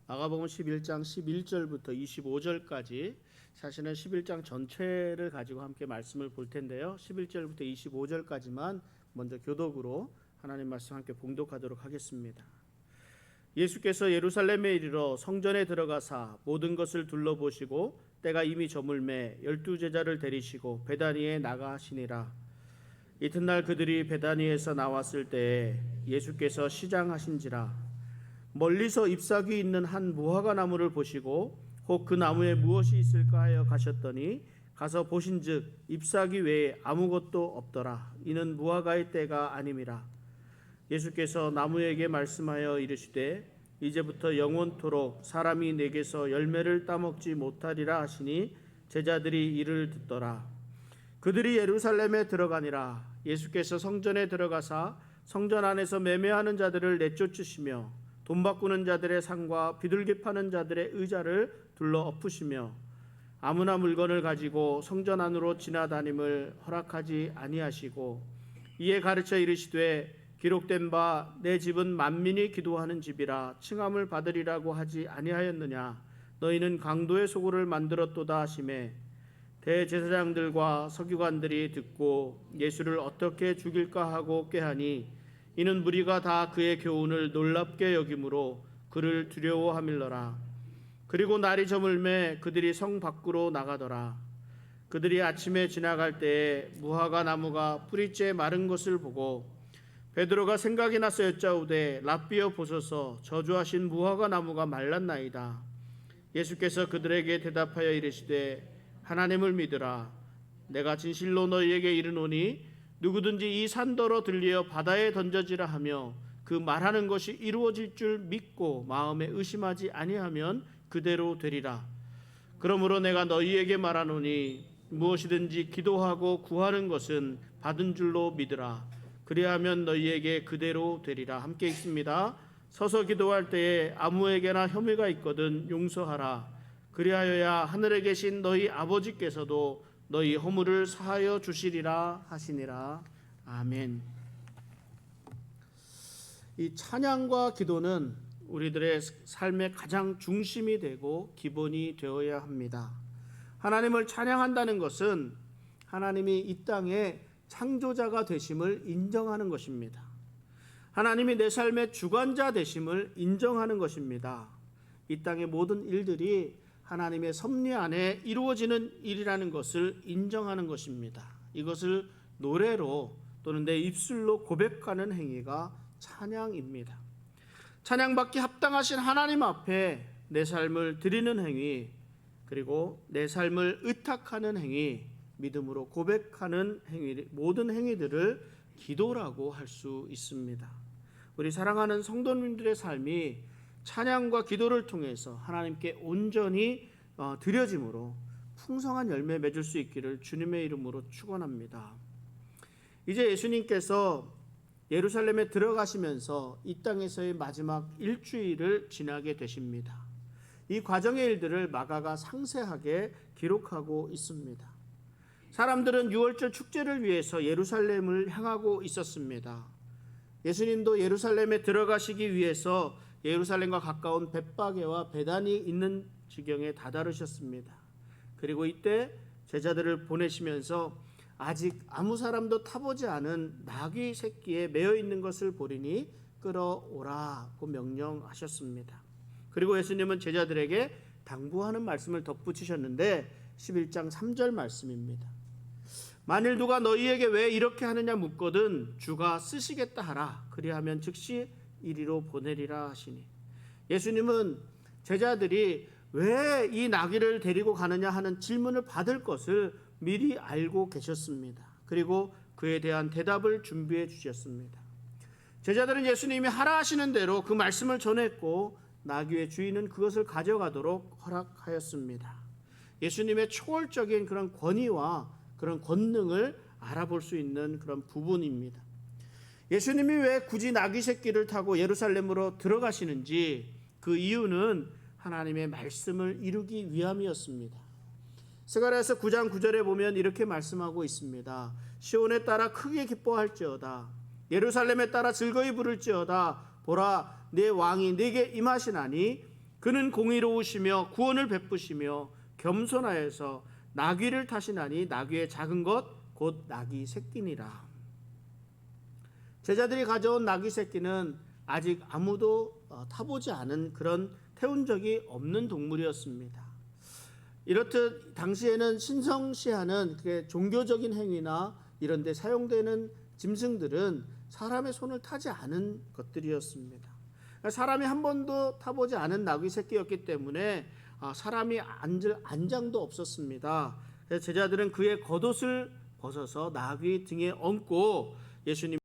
마가복음 11장 11절부터 25절까지 사실은 11장 전체를 가지고 함께 말씀을 볼 텐데요. 11절부터 25절까지만 먼저 교독으로 하나님 말씀 함께 봉독하도록 하겠습니다. 예수께서 예루살렘에 이르러 성전에 들어가사 모든 것을 둘러보시고 때가 이미 저물매 12제자를 데리시고 베다니에 나가시니라. 이튿날 그들이 베다니에서 나왔을 때에 예수께서 시장하신지라. 멀리서 잎사귀 있는 한 무화과 나무를 보시고 혹 그 나무에 무엇이 있을까 하여 가셨더니 가서 보신즉 잎사귀 외에 아무것도 없더라. 이는 무화과의 때가 아님이라. 예수께서 나무에게 말씀하여 이르시되 이제부터 영원토록 사람이 내게서 열매를 따먹지 못하리라 하시니 제자들이 이를 듣더라. 그들이 예루살렘에 들어가니라. 예수께서 성전에 들어가사 성전 안에서 매매하는 자들을 내쫓으시며 돈 바꾸는 자들의 상과 비둘기 파는 자들의 의자를 둘러 엎으시며 아무나 물건을 가지고 성전 안으로 지나다님을 허락하지 아니하시고 이에 가르쳐 이르시되 기록된 바 내 집은 만민이 기도하는 집이라 칭함을 받으리라고 하지 아니하였느냐. 너희는 강도의 소굴을 만들었도다 하시매 대제사장들과 서기관들이 듣고 예수를 어떻게 죽일까 하고 꾀하니 이는 무리가 다 그의 교훈을 놀랍게 여김으로 그를 두려워함일러라. 그리고 날이 저물매 그들이 성 밖으로 나가더라. 그들이 아침에 지나갈 때에 무화과 나무가 뿌리째 마른 것을 보고 베드로가 생각이 나서 여짜오되 랍비여 보소서 저주하신 무화과 나무가 말랐나이다. 예수께서 그들에게 대답하여 이르시되 하나님을 믿으라. 내가 진실로 너희에게 이르노니 누구든지 이 산더러 들리어 바다에 던져지라 하며 그 말하는 것이 이루어질 줄 믿고 마음에 의심하지 아니하면 그대로 되리라. 그러므로 내가 너희에게 말하노니 무엇이든지 기도하고 구하는 것은 받은 줄로 믿으라. 그리하면 너희에게 그대로 되리라. 함께 읽습니다. 서서 기도할 때에 아무에게나 혐의가 있거든 용서하라. 그리하여야 하늘에 계신 너희 아버지께서도 너희 허물을 사하여 주시리라 하시니라. 아멘. 이 찬양과 기도는 우리들의 삶의 가장 중심이 되고 기본이 되어야 합니다. 하나님을 찬양한다는 것은 하나님이 이 땅에 창조자가 되심을 인정하는 것입니다. 하나님이 내 삶의 주관자 되심을 인정하는 것입니다. 이 땅의 모든 일들이 하나님의 섭리 안에 이루어지는 일이라는 것을 인정하는 것입니다. 이것을 노래로 또는 내 입술로 고백하는 행위가 찬양입니다. 찬양받기 합당하신 하나님 앞에 내 삶을 드리는 행위, 그리고 내 삶을 의탁하는 행위, 믿음으로 고백하는 행위, 모든 행위들을 기도라고 할 수 있습니다. 우리 사랑하는 성도님들의 삶이 찬양과 기도를 통해서 하나님께 온전히 드려짐으로 풍성한 열매 맺을 수 있기를 주님의 이름으로 축원합니다. 이제 예수님께서 예루살렘에 들어가시면서 이 땅에서의 마지막 일주일을 지나게 되십니다. 이 과정의 일들을 마가가 상세하게 기록하고 있습니다. 사람들은 유월절 축제를 위해서 예루살렘을 향하고 있었습니다. 예수님도 예루살렘에 들어가시기 위해서 예루살렘과 가까운 벳바게와 베단이 있는 지경에 다다르셨습니다. 그리고 이때 제자들을 보내시면서 아직 아무 사람도 타보지 않은 나귀 새끼에 매여 있는 것을 보리니 끌어오라고 명령하셨습니다. 그리고 예수님은 제자들에게 당부하는 말씀을 덧붙이셨는데 11장 3절 말씀입니다. 만일 누가 너희에게 왜 이렇게 하느냐 묻거든 주가 쓰시겠다 하라. 그리하면 즉시 이리로 보내리라 하시니, 예수님은 제자들이 왜 이 나귀를 데리고 가느냐 하는 질문을 받을 것을 미리 알고 계셨습니다. 그리고 그에 대한 대답을 준비해 주셨습니다. 제자들은 예수님이 하라 하시는 대로 그 말씀을 전했고 나귀의 주인은 그것을 가져가도록 허락하였습니다. 예수님의 초월적인 그런 권위와 그런 권능을 알아볼 수 있는 그런 부분입니다. 예수님이 왜 굳이 나귀 새끼를 타고 예루살렘으로 들어가시는지 그 이유는 하나님의 말씀을 이루기 위함이었습니다. 스가랴서 9장 9절에 보면 이렇게 말씀하고 있습니다. 시온에 따라 크게 기뻐할지어다. 예루살렘에 따라 즐거이 부를지어다. 보라 내 왕이 네게 임하시나니 그는 공의로우시며 구원을 베푸시며 겸손하여서 나귀를 타시나니 나귀의 작은 것 곧 나귀 새끼니라. 제자들이 가져온 나귀 새끼는 아직 아무도 타보지 않은 그런 태운 적이 없는 동물이었습니다. 이렇듯 당시에는 신성시하는 종교적인 행위나 이런 데 사용되는 짐승들은 사람의 손을 타지 않은 것들이었습니다. 사람이 한 번도 타보지 않은 나귀 새끼였기 때문에 사람이 앉을 안장도 없었습니다. 제자들은 그의 겉옷을 벗어서 나귀 등에 얹고 예수님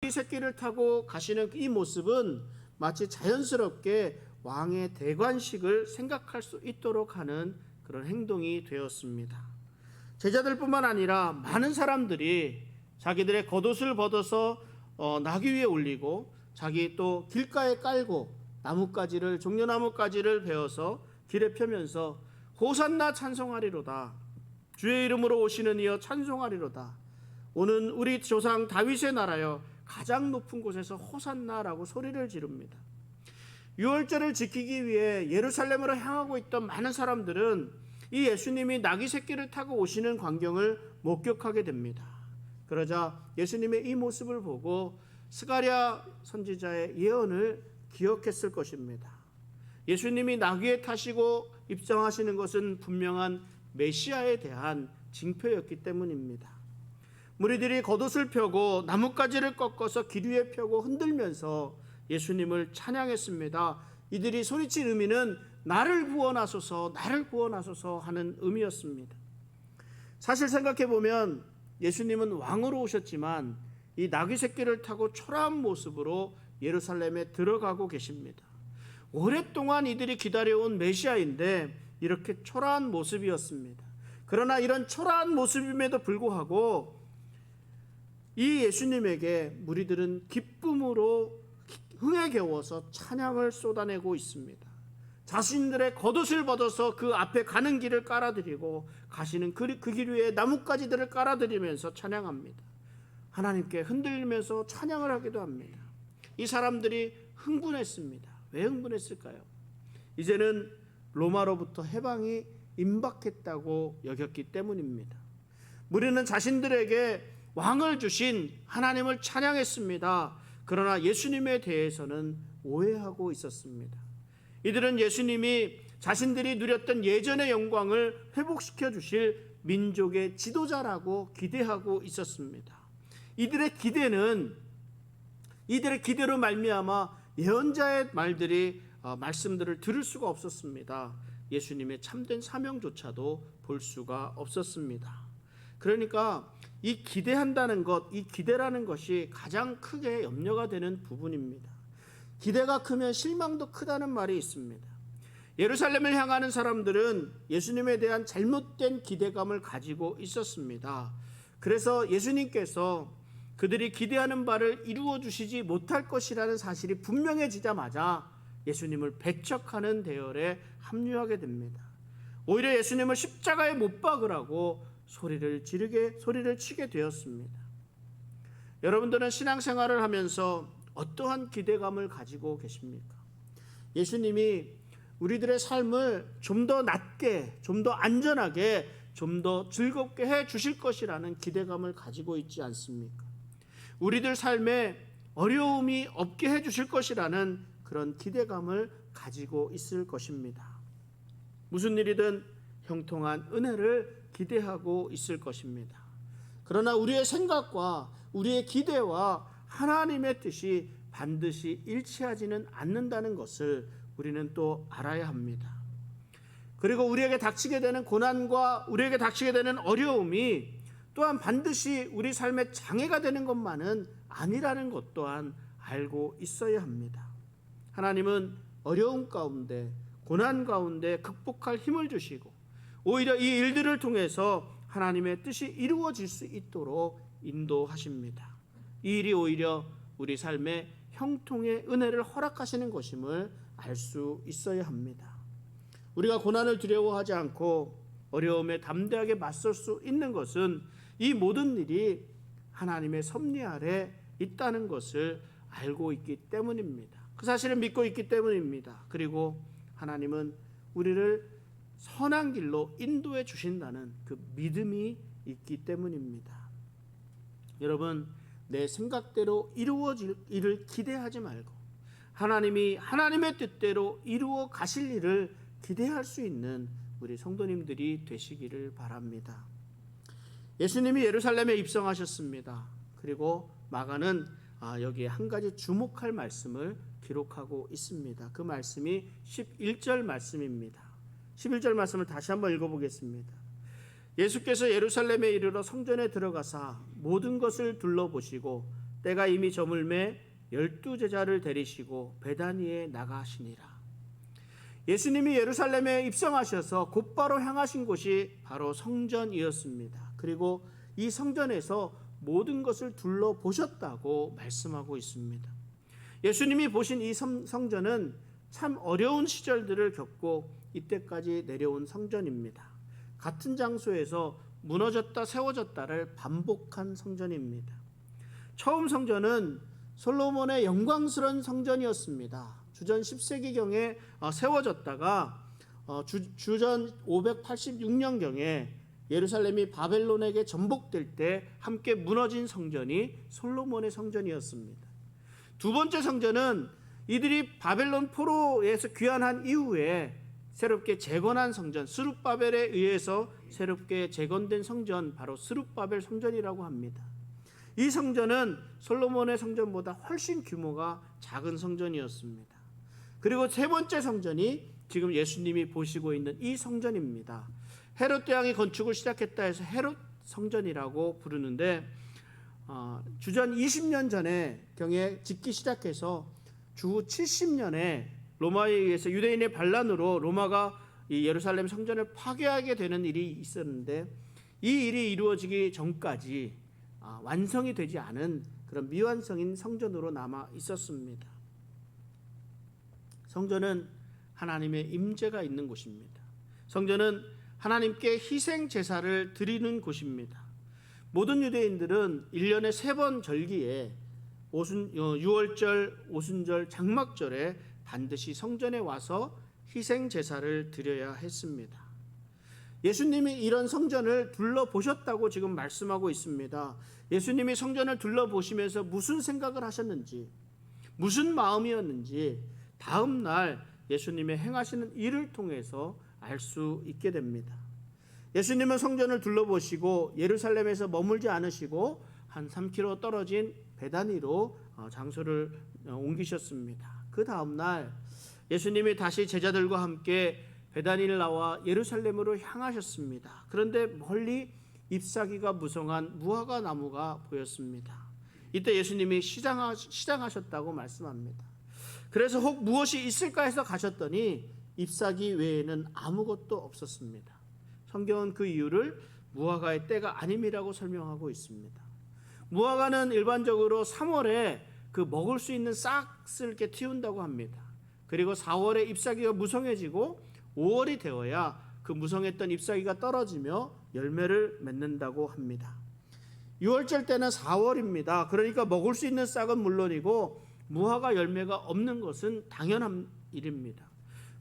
새끼를 타고 가시는 이 모습은 마치 자연스럽게 왕의 대관식을 생각할 수 있도록 하는 그런 행동이 되었습니다. 제자들뿐만 아니라 많은 사람들이 자기들의 겉옷을 벗어서 나귀 위에 올리고 자기 또 길가에 깔고 나뭇가지를 종려나뭇가지를 베어서 길에 펴면서 호산나 찬송하리로다. 주의 이름으로 오시는 이여 찬송하리로다. 오는 우리 조상 다윗의 나라여 가장 높은 곳에서 호산나라고 소리를 지릅니다. 유월절을 지키기 위해 예루살렘으로 향하고 있던 많은 사람들은 이 예수님이 나귀 새끼를 타고 오시는 광경을 목격하게 됩니다. 그러자 예수님의 이 모습을 보고 스가랴 선지자의 예언을 기억했을 것입니다. 예수님이 나귀에 타시고 입성하시는 것은 분명한 메시아에 대한 징표였기 때문입니다. 무리들이 겉옷을 펴고 나뭇가지를 꺾어서 길 위에 펴고 흔들면서 예수님을 찬양했습니다. 이들이 소리친 의미는 나를 구원하소서, 나를 구원하소서 하는 의미였습니다. 사실 생각해 보면 예수님은 왕으로 오셨지만 이 나귀 새끼를 타고 초라한 모습으로 예루살렘에 들어가고 계십니다. 오랫동안 이들이 기다려온 메시아인데 이렇게 초라한 모습이었습니다. 그러나 이런 초라한 모습임에도 불구하고 이 예수님에게 무리들은 기쁨으로 흥에 겨워서 찬양을 쏟아내고 있습니다. 자신들의 겉옷을 벗어서 그 앞에 가는 길을 깔아드리고 가시는 그 길 위에 나뭇가지들을 깔아드리면서 찬양합니다. 하나님께 흔들리면서 찬양을 하기도 합니다. 이 사람들이 흥분했습니다. 왜 흥분했을까요? 이제는 로마로부터 해방이 임박했다고 여겼기 때문입니다. 무리는 자신들에게 왕을 주신 하나님을 찬양했습니다. 그러나 예수님에 대해서는 오해하고 있었습니다. 이들은 예수님이 자신들이 누렸던 예전의 영광을 회복시켜 주실 민족의 지도자라고 기대하고 있었습니다. 이들의 기대로 말미암아 예언자의 말씀들을 들을 수가 없었습니다. 예수님의 참된 사명조차도 볼 수가 없었습니다. 그러니까 이 기대한다는 것, 이 기대라는 것이 가장 크게 염려가 되는 부분입니다. 기대가 크면 실망도 크다는 말이 있습니다. 예루살렘을 향하는 사람들은 예수님에 대한 잘못된 기대감을 가지고 있었습니다. 그래서 예수님께서 그들이 기대하는 바를 이루어 주시지 못할 것이라는 사실이 분명해지자마자 예수님을 배척하는 대열에 합류하게 됩니다. 오히려 예수님을 십자가에 못 박으라고 소리를 치게 되었습니다. 여러분들은 신앙생활을 하면서 어떠한 기대감을 가지고 계십니까? 예수님이 우리들의 삶을 좀 더 낫게, 좀 더 안전하게, 좀 더 즐겁게 해 주실 것이라는 기대감을 가지고 있지 않습니까? 우리들 삶에 어려움이 없게 해 주실 것이라는 그런 기대감을 가지고 있을 것입니다. 무슨 일이든 형통한 은혜를 기대하고 있을 것입니다. 그러나 우리의 생각과 우리의 기대와 하나님의 뜻이 반드시 일치하지는 않는다는 것을 우리는 또 알아야 합니다. 그리고 우리에게 닥치게 되는 고난과 우리에게 닥치게 되는 어려움이 또한 반드시 우리 삶의 장애가 되는 것만은 아니라는 것 또한 알고 있어야 합니다. 하나님은 어려움 가운데, 고난 가운데 극복할 힘을 주시고 오히려 이 일들을 통해서 하나님의 뜻이 이루어질 수 있도록 인도하십니다. 이 일이 오히려 우리 삶의 형통의 은혜를 허락하시는 것임을 알 수 있어야 합니다. 우리가 고난을 두려워하지 않고 어려움에 담대하게 맞설 수 있는 것은 이 모든 일이 하나님의 섭리 아래 있다는 것을 알고 있기 때문입니다. 그 사실을 믿고 있기 때문입니다. 그리고 하나님은 우리를 선한 길로 인도해 주신다는 그 믿음이 있기 때문입니다. 여러분, 내 생각대로 이루어질 일을 기대하지 말고 하나님이 하나님의 뜻대로 이루어 가실 일을 기대할 수 있는 우리 성도님들이 되시기를 바랍니다. 예수님이 예루살렘에 입성하셨습니다. 그리고 마가는 여기에 한 가지 주목할 말씀을 기록하고 있습니다. 그 말씀이 11절 말씀입니다. 11절 말씀을 다시 한번 읽어보겠습니다. 예수께서 예루살렘에 이르러 성전에 들어가사 모든 것을 둘러보시고 때가 이미 저물매 12제자를 데리시고 베다니에 나가시니라. 예수님이 예루살렘에 입성하셔서 곧바로 향하신 곳이 바로 성전이었습니다. 그리고 이 성전에서 모든 것을 둘러보셨다고 말씀하고 있습니다. 예수님이 보신 이 성전은 참 어려운 시절들을 겪고 이때까지 내려온 성전입니다. 같은 장소에서 무너졌다 세워졌다를 반복한 성전입니다. 처음 성전은 솔로몬의 영광스러운 성전이었습니다. 주전 10세기경에 세워졌다가 주전 586년경에 예루살렘이 바벨론에게 전복될 때 함께 무너진 성전이 솔로몬의 성전이었습니다. 두 번째 성전은 이들이 바벨론 포로에서 귀환한 이후에 새롭게 재건한 성전, 스룹바벨에 의해서 새롭게 재건된 성전, 바로 스룹바벨 성전이라고 합니다. 이 성전은 솔로몬의 성전보다 훨씬 규모가 작은 성전이었습니다. 그리고 세 번째 성전이 지금 예수님이 보시고 있는 이 성전입니다. 헤롯 대왕이 건축을 시작했다 해서 헤롯 성전이라고 부르는데 주전 20년 전에 경에 짓기 시작해서 주 70년에 로마에 의해서 유대인의 반란으로 로마가 이 예루살렘 성전을 파괴하게 되는 일이 있었는데 이 일이 이루어지기 전까지 완성이 되지 않은 그런 미완성인 성전으로 남아 있었습니다. 성전은 하나님의 임재가 있는 곳입니다. 성전은 하나님께 희생 제사를 드리는 곳입니다. 모든 유대인들은 1년에 3번 절기에 유월절, 오순절, 장막절에 반드시 성전에 와서 희생 제사를 드려야 했습니다. 예수님이 이런 성전을 둘러보셨다고 지금 말씀하고 있습니다. 예수님이 성전을 둘러보시면서 무슨 생각을 하셨는지, 무슨 마음이었는지 다음 날 예수님의 행하시는 일을 통해서 알 수 있게 됩니다. 예수님은 성전을 둘러보시고 예루살렘에서 머물지 않으시고 한 3km 떨어진 베다니로 장소를 옮기셨습니다. 그 다음 날 예수님이 다시 제자들과 함께 베다니를 나와 예루살렘으로 향하셨습니다. 그런데 멀리 잎사귀가 무성한 무화과 나무가 보였습니다. 이때 예수님이 시장하셨다고 말씀합니다. 그래서 혹 무엇이 있을까 해서 가셨더니 잎사귀 외에는 아무것도 없었습니다. 성경은 그 이유를 무화과의 때가 아님이라고 설명하고 있습니다. 무화과는 일반적으로 3월에 그 먹을 수 있는 싹을 이렇게 틔운다고 합니다. 그리고 4월에 잎사귀가 무성해지고 5월이 되어야 그 무성했던 잎사귀가 떨어지며 열매를 맺는다고 합니다. 6월절 때는 4월입니다. 그러니까 먹을 수 있는 싹은 물론이고 무화과 열매가 없는 것은 당연한 일입니다.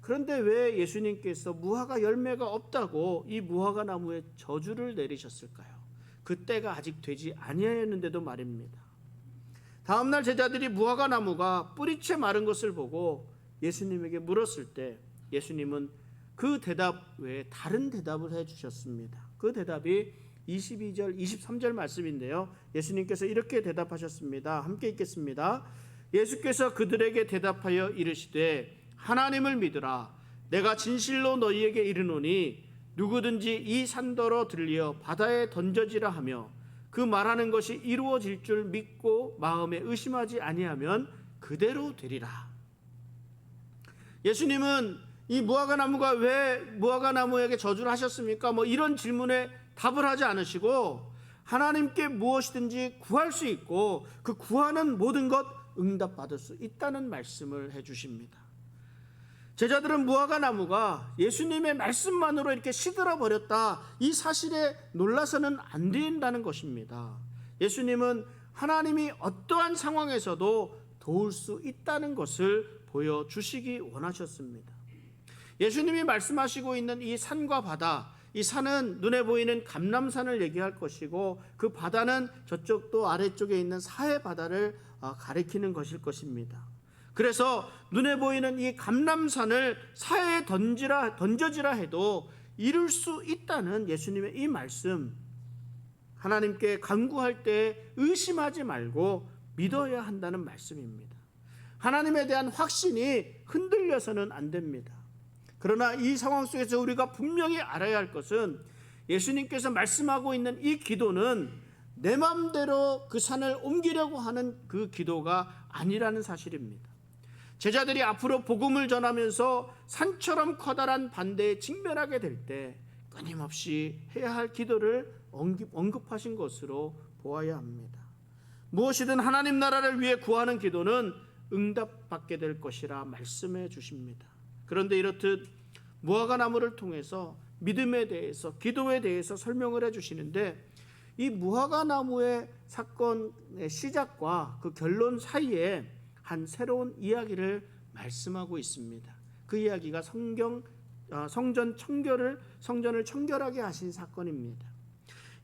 그런데 왜 예수님께서 무화과 열매가 없다고 이 무화과 나무에 저주를 내리셨을까요? 그 때가 아직 되지 아니하였는데도 말입니다. 다음 날 제자들이 무화과 나무가 뿌리채 마른 것을 보고 예수님에게 물었을 때 예수님은 그 대답 외에 다른 대답을 해주셨습니다. 그 대답이 22절, 23절 말씀인데요. 예수님께서 이렇게 대답하셨습니다. 함께 읽겠습니다. 예수께서 그들에게 대답하여 이르시되 하나님을 믿으라. 내가 진실로 너희에게 이르노니 누구든지 이 산더러 들려 바다에 던져지라 하며 그 말하는 것이 이루어질 줄 믿고 마음에 의심하지 아니하면 그대로 되리라. 예수님은 이 무화과 나무가 왜 무화과 나무에게 저주를 하셨습니까? 이런 질문에 답을 하지 않으시고 하나님께 무엇이든지 구할 수 있고 그 구하는 모든 것 응답받을 수 있다는 말씀을 해주십니다. 제자들은 무화과 나무가 예수님의 말씀만으로 이렇게 시들어 버렸다, 이 사실에 놀라서는 안 된다는 것입니다. 예수님은 하나님이 어떠한 상황에서도 도울 수 있다는 것을 보여주시기 원하셨습니다. 예수님이 말씀하시고 있는 이 산과 바다, 이 산은 눈에 보이는 감람산을 얘기할 것이고 그 바다는 저쪽 또 아래쪽에 있는 사해 바다를 가리키는 것일 것입니다. 그래서 눈에 보이는 이 감람산을 사해에 던져지라 해도 이룰 수 있다는 예수님의 이 말씀, 하나님께 간구할 때 의심하지 말고 믿어야 한다는 말씀입니다. 하나님에 대한 확신이 흔들려서는 안 됩니다. 그러나 이 상황 속에서 우리가 분명히 알아야 할 것은 예수님께서 말씀하고 있는 이 기도는 내 마음대로 그 산을 옮기려고 하는 그 기도가 아니라는 사실입니다. 제자들이 앞으로 복음을 전하면서 산처럼 커다란 반대에 직면하게 될 때 끊임없이 해야 할 기도를 언급하신 것으로 보아야 합니다. 무엇이든 하나님 나라를 위해 구하는 기도는 응답받게 될 것이라 말씀해 주십니다. 그런데 이렇듯 무화과나무를 통해서 믿음에 대해서, 기도에 대해서 설명을 해주시는데 이 무화과나무의 사건의 시작과 그 결론 사이에 한 새로운 이야기를 말씀하고 있습니다. 그 이야기가 성전을 청결하게 하신 사건입니다.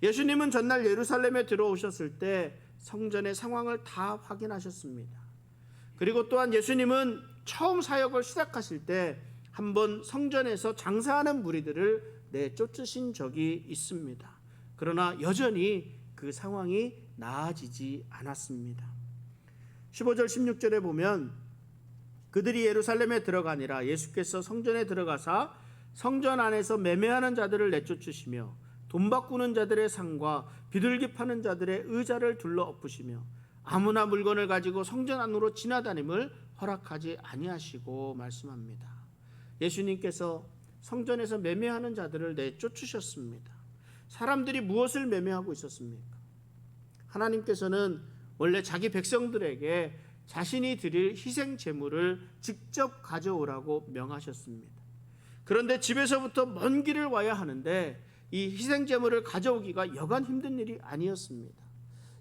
예수님은 전날 예루살렘에 들어오셨을 때 성전의 상황을 다 확인하셨습니다. 그리고 또한 예수님은 처음 사역을 시작하실 때 한번 성전에서 장사하는 무리들을 내쫓으신 적이 있습니다. 그러나 여전히 그 상황이 나아지지 않았습니다. 15절 16절에 보면 그들이 예루살렘에 들어가니라 예수께서 성전에 들어가사 성전 안에서 매매하는 자들을 내쫓으시며 돈 바꾸는 자들의 상과 비둘기 파는 자들의 의자를 둘러 엎으시며 아무나 물건을 가지고 성전 안으로 지나다님을 허락하지 아니하시고 말씀합니다. 예수님께서 성전에서 매매하는 자들을 내쫓으셨습니다. 사람들이 무엇을 매매하고 있었습니까? 하나님께서는 원래 자기 백성들에게 자신이 드릴 희생 제물을 직접 가져오라고 명하셨습니다. 그런데 집에서부터 먼 길을 와야 하는데 이 희생 제물을 가져오기가 여간 힘든 일이 아니었습니다.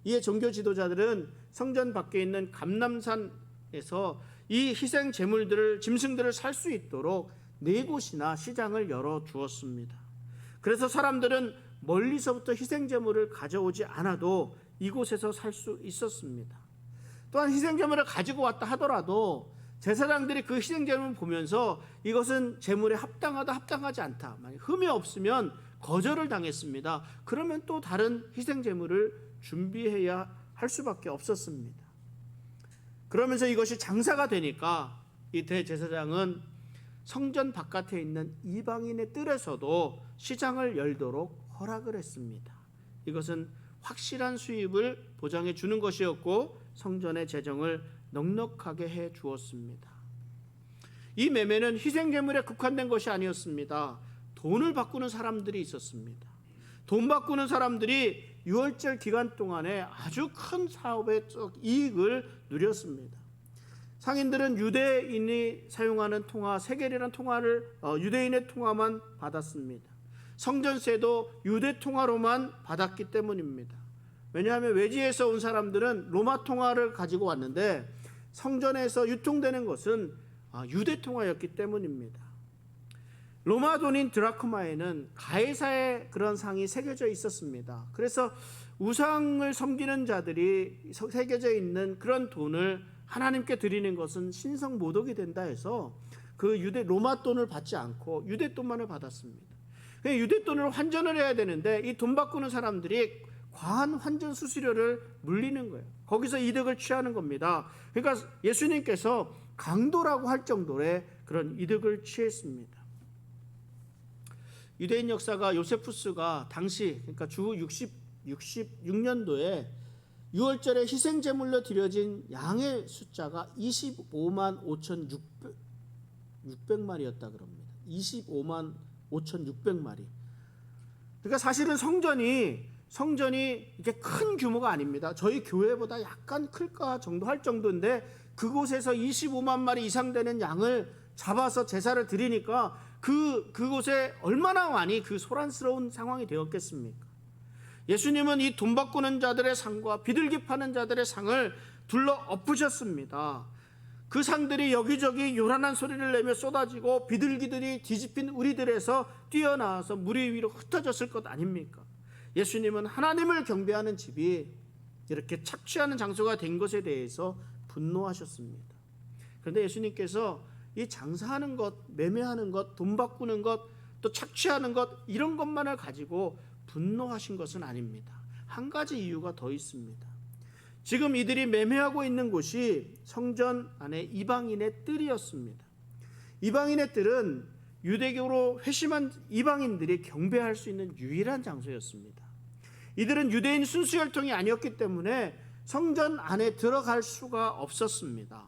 이에 종교 지도자들은 성전 밖에 있는 감람산에서 이 희생 제물들을, 짐승들을 살 수 있도록 4곳이나 시장을 열어 주었습니다. 그래서 사람들은 멀리서부터 희생 제물을 가져오지 않아도 이곳에서 살 수 있었습니다. 또한 희생 제물을 가지고 왔다 하더라도 제사장들이 그 희생 제물을 보면서 이것은 제물에 합당하다, 합당하지 않다, 흠이 없으면 거절을 당했습니다. 그러면 또 다른 희생 제물을 준비해야 할 수밖에 없었습니다. 그러면서 이것이 장사가 되니까 이 대제사장은 성전 바깥에 있는 이방인의 뜰에서도 시장을 열도록 허락을 했습니다. 이것은 확실한 수입을 보장해 주는 것이었고 성전의 재정을 넉넉하게 해 주었습니다. 이 매매는 희생제물에 국한된 것이 아니었습니다. 돈을 바꾸는 사람들이 있었습니다. 돈 바꾸는 사람들이 유월절 기간 동안에 아주 큰 사업의 이익을 누렸습니다. 상인들은 유대인이 사용하는 통화, 세겔이라는 통화를 유대인의 통화만 받았습니다. 성전세도 유대 통화로만 받았기 때문입니다. 왜냐하면 외지에서 온 사람들은 로마 통화를 가지고 왔는데 성전에서 유통되는 것은 유대 통화였기 때문입니다. 로마 돈인 드라크마에는 가이사의 그런 상이 새겨져 있었습니다. 그래서 우상을 섬기는 자들이 새겨져 있는 그런 돈을 하나님께 드리는 것은 신성 모독이 된다 해서 그 유대 로마 돈을 받지 않고 유대 돈만을 받았습니다. 유대 돈을 환전을 해야 되는데 이 돈 바꾸는 사람들이 과한 환전 수수료를 물리는 거예요. 거기서 이득을 취하는 겁니다. 그러니까 예수님께서 강도라고 할 정도의 그런 이득을 취했습니다. 유대인 역사가 요세푸스가 당시 그러니까 주 66년도에 6월절에 희생제물로 드려진 양의 숫자가 25만 5,600마리였다 그럽니다. 25만 5,600마리. 그러니까 사실은 성전이 이렇게 큰 규모가 아닙니다. 저희 교회보다 약간 클까 정도 할 정도인데 그곳에서 25만 마리 이상 되는 양을 잡아서 제사를 드리니까 그곳에 얼마나 많이 그 소란스러운 상황이 되었겠습니까? 예수님은 이 돈 바꾸는 자들의 상과 비둘기 파는 자들의 상을 둘러 엎으셨습니다. 그 상들이 여기저기 요란한 소리를 내며 쏟아지고 비둘기들이 뒤집힌 우리들에서 뛰어나와서 무리 위로 흩어졌을 것 아닙니까? 예수님은 하나님을 경배하는 집이 이렇게 착취하는 장소가 된 것에 대해서 분노하셨습니다. 그런데 예수님께서 이 장사하는 것, 매매하는 것, 돈 바꾸는 것, 또 착취하는 것, 이런 것만을 가지고 분노하신 것은 아닙니다. 한 가지 이유가 더 있습니다. 지금 이들이 매매하고 있는 곳이 성전 안에 이방인의 뜰이었습니다. 이방인의 뜰은 유대교로 회심한 이방인들이 경배할 수 있는 유일한 장소였습니다. 이들은 유대인 순수혈통이 아니었기 때문에 성전 안에 들어갈 수가 없었습니다.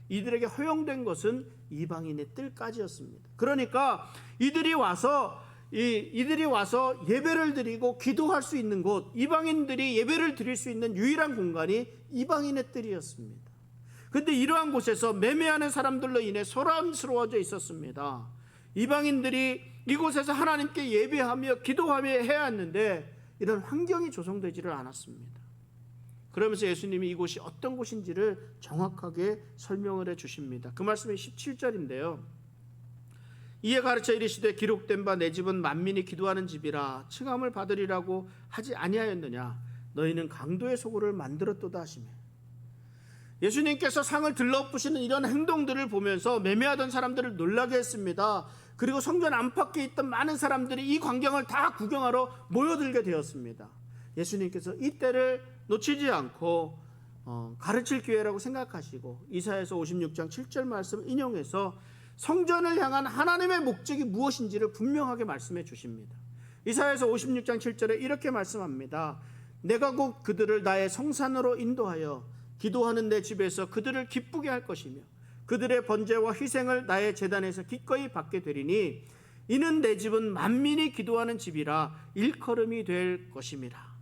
이들에게 허용된 것은 이방인의 뜰까지였습니다. 그러니까 이들이 와서 예배를 드리고 기도할 수 있는 곳, 이방인들이 예배를 드릴 수 있는 유일한 공간이 이방인의 뜰이었습니다. 그런데 이러한 곳에서 매매하는 사람들로 인해 소란스러워져 있었습니다. 이방인들이 이곳에서 하나님께 예배하며 기도하며 해야 했는데 이런 환경이 조성되지를 않았습니다. 그러면서 예수님이 이곳이 어떤 곳인지를 정확하게 설명을 해 주십니다. 그 말씀이 17절인데요. 이에 가르쳐 이르시되 기록된 바 내 집은 만민이 기도하는 집이라 칭함을 받으리라고 하지 아니하였느냐. 너희는 강도의 소굴을 만들었도다 하시매. 예수님께서 상을 들러엎으시는 이런 행동들을 보면서 매매하던 사람들을 놀라게 했습니다. 그리고 성전 안팎에 있던 많은 사람들이 이 광경을 다 구경하러 모여들게 되었습니다. 예수님께서 이 때를 놓치지 않고 가르칠 기회라고 생각하시고 이사야서 56장 7절 말씀 인용해서 성전을 향한 하나님의 목적이 무엇인지를 분명하게 말씀해 주십니다. 이사야서 56장 7절에 이렇게 말씀합니다. 내가 곧 그들을 나의 성산으로 인도하여 기도하는 내 집에서 그들을 기쁘게 할 것이며 그들의 번제와 희생을 나의 제단에서 기꺼이 받게 되리니 이는 내 집은 만민이 기도하는 집이라 일컬음이 될 것임이라.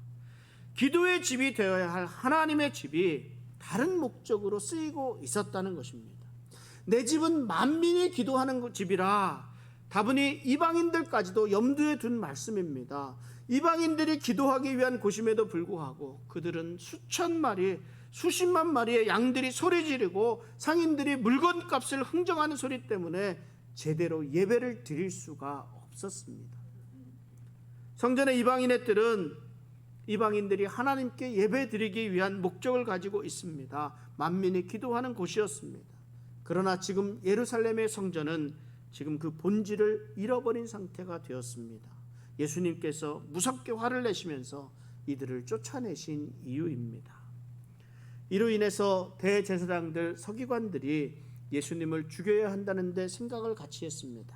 기도의 집이 되어야 할 하나님의 집이 다른 목적으로 쓰이고 있었다는 것입니다. 내 집은 만민이 기도하는 집이라 다분히 이방인들까지도 염두에 둔 말씀입니다. 이방인들이 기도하기 위한 곳임에도 불구하고 그들은 수천 마리, 수십만 마리의 양들이 소리 지르고 상인들이 물건값을 흥정하는 소리 때문에 제대로 예배를 드릴 수가 없었습니다. 성전의 이방인의 뜰은 이방인들이 하나님께 예배 드리기 위한 목적을 가지고 있습니다. 만민이 기도하는 곳이었습니다. 그러나 지금 예루살렘의 성전은 지금 그 본질을 잃어버린 상태가 되었습니다. 예수님께서 무섭게 화를 내시면서 이들을 쫓아내신 이유입니다. 이로 인해서 대제사장들, 서기관들이 예수님을 죽여야 한다는 데 생각을 같이 했습니다.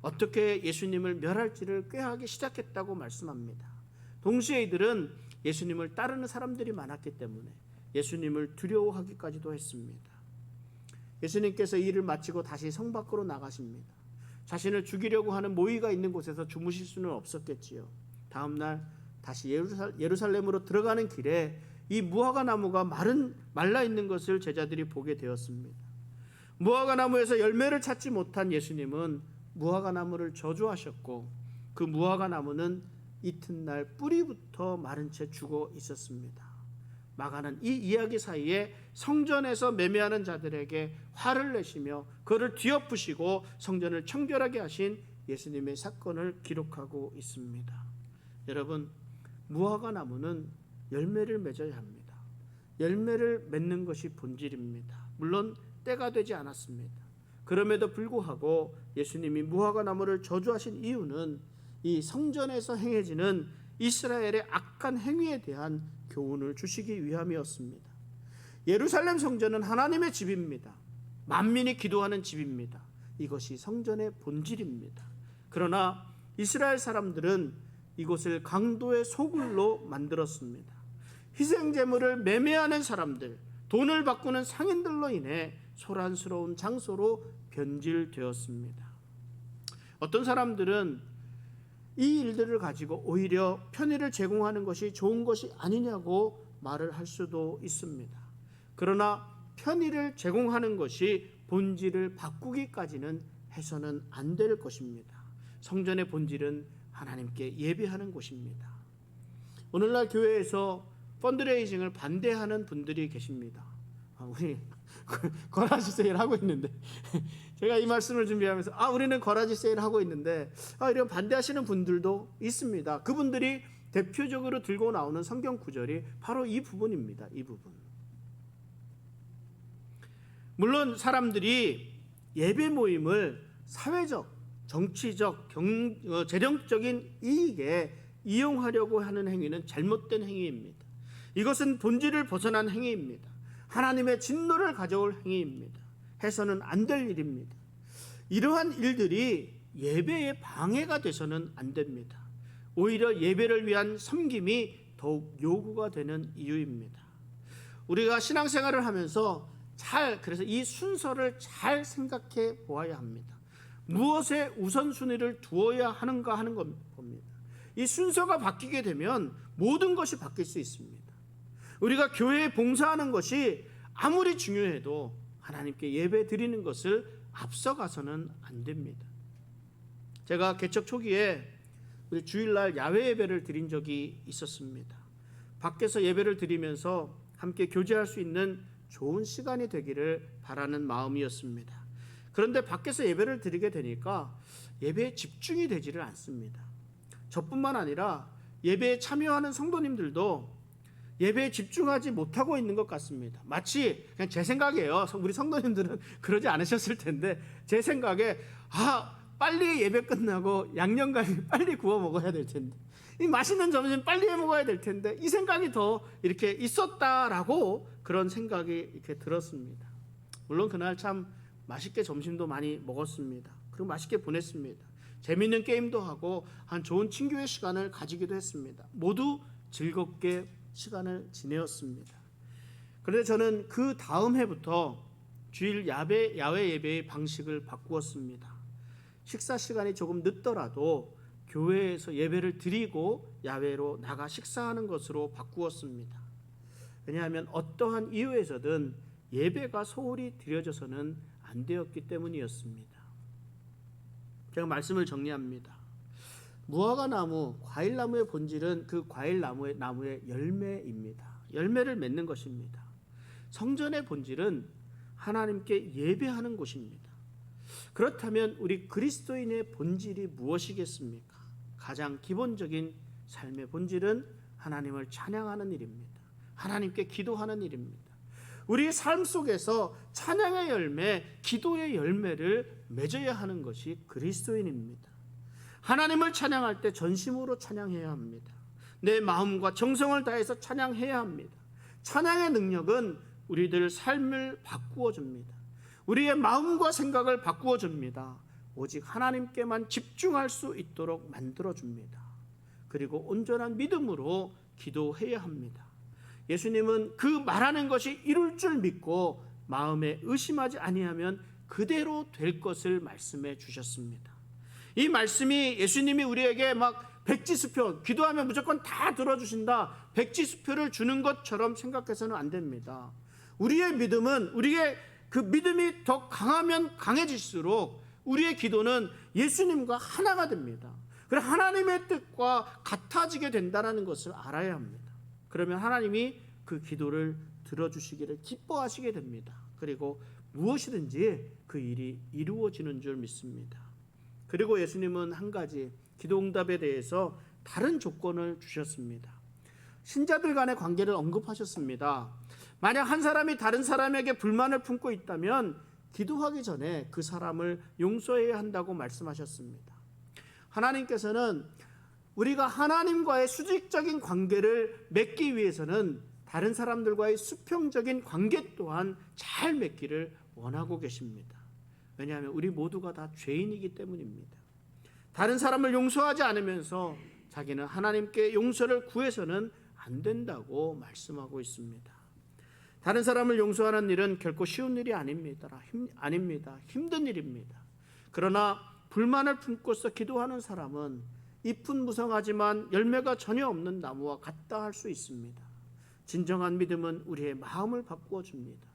어떻게 예수님을 멸할지를 꾀하기 시작했다고 말씀합니다. 동시에 이들은 예수님을 따르는 사람들이 많았기 때문에 예수님을 두려워하기까지도 했습니다. 예수님께서 이 일을 마치고 다시 성 밖으로 나가십니다. 자신을 죽이려고 하는 모의가 있는 곳에서 주무실 수는 없었겠지요. 다음 날 다시 예루살렘으로 들어가는 길에 이 무화과 나무가 말라 있는 것을 제자들이 보게 되었습니다. 무화과 나무에서 열매를 찾지 못한 예수님은 무화과 나무를 저주하셨고 그 무화과 나무는 이튿날 뿌리부터 마른 채 죽어 있었습니다. 마가는 이 이야기 사이에 성전에서 매매하는 자들에게 화를 내시며 그를 뒤엎으시고 성전을 청결하게 하신 예수님의 사건을 기록하고 있습니다. 여러분, 무화과 나무는 열매를 맺어야 합니다. 열매를 맺는 것이 본질입니다. 물론 때가 되지 않았습니다. 그럼에도 불구하고 예수님이 무화과 나무를 저주하신 이유는 이 성전에서 행해지는 이스라엘의 악한 행위에 대한 교훈을 주시기 위함이었습니다. 예루살렘 성전은 하나님의 집입니다. 만민이 기도하는 집입니다. 이것이 성전의 본질입니다. 그러나 이스라엘 사람들은 이곳을 강도의 소굴로 만들었습니다. 희생제물을 매매하는 사람들, 돈을 바꾸는 상인들로 인해 소란스러운 장소로 변질되었습니다. 어떤 사람들은 이 일들을 가지고 오히려 편의를 제공하는 것이 좋은 것이 아니냐고 말을 할 수도 있습니다. 그러나 편의를 제공하는 것이 본질을 바꾸기까지는 해서는 안 될 것입니다. 성전의 본질은 하나님께 예배하는 곳입니다. 오늘날 교회에서 펀드레이징을 반대하는 분들이 계십니다. 우리 거라지 세일 하고 있는데 제가 이 말씀을 준비하면서 우리는 거라지 세일 하고 있는데 이런 반대하시는 분들도 있습니다. 그분들이 대표적으로 들고 나오는 성경 구절이 바로 이 부분입니다. 이 부분. 물론 사람들이 예배 모임을 사회적, 정치적, 재정적인 이익에 이용하려고 하는 행위는 잘못된 행위입니다. 이것은 본질을 벗어난 행위입니다. 하나님의 진노를 가져올 행위입니다. 해서는 안 될 일입니다. 이러한 일들이 예배의 방해가 돼서는 안 됩니다. 오히려 예배를 위한 섬김이 더욱 요구가 되는 이유입니다. 우리가 신앙생활을 하면서 그래서 이 순서를 잘 생각해 보아야 합니다. 무엇에 우선순위를 두어야 하는가 하는 겁니다. 이 순서가 바뀌게 되면 모든 것이 바뀔 수 있습니다. 우리가 교회에 봉사하는 것이 아무리 중요해도 하나님께 예배 드리는 것을 앞서가서는 안 됩니다. 제가 개척 초기에 우리 주일날 야외 예배를 드린 적이 있었습니다. 밖에서 예배를 드리면서 함께 교제할 수 있는 좋은 시간이 되기를 바라는 마음이었습니다. 그런데 밖에서 예배를 드리게 되니까 예배에 집중이 되지를 않습니다. 저뿐만 아니라 예배에 참여하는 성도님들도 예배에 집중하지 못하고 있는 것 같습니다. 마치 그냥 제 생각이에요. 우리 성도님들은 그러지 않으셨을 텐데 제 생각에 빨리 예배 끝나고 양념갈비 빨리 구워 먹어야 될 텐데, 이 맛있는 점심 빨리 해 먹어야 될 텐데, 이 생각이 더 이렇게 있었다라고 그런 생각이 이렇게 들었습니다. 물론 그날 참 맛있게 점심도 많이 먹었습니다. 그리고 맛있게 보냈습니다. 재미있는 게임도 하고 한 좋은 친교의 시간을 가지기도 했습니다. 모두 즐겁게 시간을 지내었습니다. 그런데 저는 그 다음 해부터 주일 야외 예배의 방식을 바꾸었습니다. 식사 시간이 조금 늦더라도 교회에서 예배를 드리고 야외로 나가 식사하는 것으로 바꾸었습니다. 왜냐하면 어떠한 이유에서든 예배가 소홀히 드려져서는 안 되었기 때문이었습니다. 제가 말씀을 정리합니다. 무화과나무, 과일나무의 본질은 그 과일나무의 열매입니다. 열매를 맺는 것입니다. 성전의 본질은 하나님께 예배하는 곳입니다. 그렇다면 우리 그리스도인의 본질이 무엇이겠습니까? 가장 기본적인 삶의 본질은 하나님을 찬양하는 일입니다. 하나님께 기도하는 일입니다. 우리 삶 속에서 찬양의 열매, 기도의 열매를 맺어야 하는 것이 그리스도인입니다. 하나님을 찬양할 때 전심으로 찬양해야 합니다. 내 마음과 정성을 다해서 찬양해야 합니다. 찬양의 능력은 우리들 삶을 바꾸어 줍니다. 우리의 마음과 생각을 바꾸어 줍니다. 오직 하나님께만 집중할 수 있도록 만들어 줍니다. 그리고 온전한 믿음으로 기도해야 합니다. 예수님은 그 말하는 것이 이룰 줄 믿고 마음에 의심하지 아니하면 그대로 될 것을 말씀해 주셨습니다. 이 말씀이 예수님이 우리에게 막 백지수표, 기도하면 무조건 다 들어주신다, 백지수표를 주는 것처럼 생각해서는 안 됩니다. 우리의 믿음은, 우리의 그 믿음이 더 강하면 강해질수록 우리의 기도는 예수님과 하나가 됩니다. 그래서 하나님의 뜻과 같아지게 된다는 것을 알아야 합니다. 그러면 하나님이 그 기도를 들어주시기를 기뻐하시게 됩니다. 그리고 무엇이든지 그 일이 이루어지는 줄 믿습니다. 그리고 예수님은 한 가지 기도응답에 대해서 다른 조건을 주셨습니다. 신자들 간의 관계를 언급하셨습니다. 만약 한 사람이 다른 사람에게 불만을 품고 있다면 기도하기 전에 그 사람을 용서해야 한다고 말씀하셨습니다. 하나님께서는 우리가 하나님과의 수직적인 관계를 맺기 위해서는 다른 사람들과의 수평적인 관계 또한 잘 맺기를 원하고 계십니다. 왜냐하면 우리 모두가 다 죄인이기 때문입니다. 다른 사람을 용서하지 않으면서 자기는 하나님께 용서를 구해서는 안 된다고 말씀하고 있습니다. 다른 사람을 용서하는 일은 결코 쉬운 일이 아닙니다. 힘든 일입니다. 그러나 불만을 품고서 기도하는 사람은 잎은 무성하지만 열매가 전혀 없는 나무와 같다 할 수 있습니다. 진정한 믿음은 우리의 마음을 바꾸어 줍니다.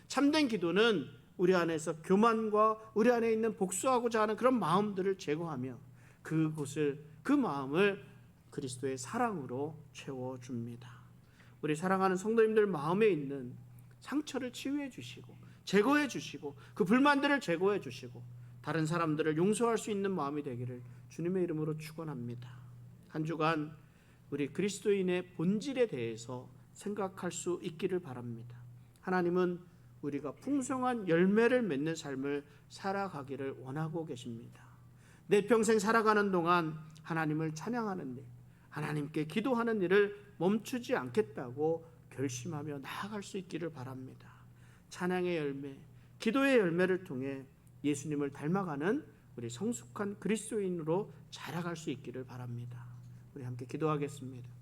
참된 기도는 우리 안에서 교만과 우리 안에 있는 복수하고자 하는 그런 마음들을 제거하며 그 마음을 그리스도의 사랑으로 채워줍니다. 우리 사랑하는 성도님들 마음에 있는 상처를 치유해 주시고 제거해 주시고 그 불만들을 제거해 주시고 다른 사람들을 용서할 수 있는 마음이 되기를 주님의 이름으로 축원합니다. 한 주간 우리 그리스도인의 본질에 대해서 생각할 수 있기를 바랍니다. 하나님은 우리가 풍성한 열매를 맺는 삶을 살아가기를 원하고 계십니다. 내 평생 살아가는 동안 하나님을 찬양하는 일, 하나님께 기도하는 일을 멈추지 않겠다고 결심하며 나아갈 수 있기를 바랍니다. 찬양의 열매, 기도의 열매를 통해 예수님을 닮아가는 우리 성숙한 그리스도인으로 자라갈 수 있기를 바랍니다. 우리 함께 기도하겠습니다.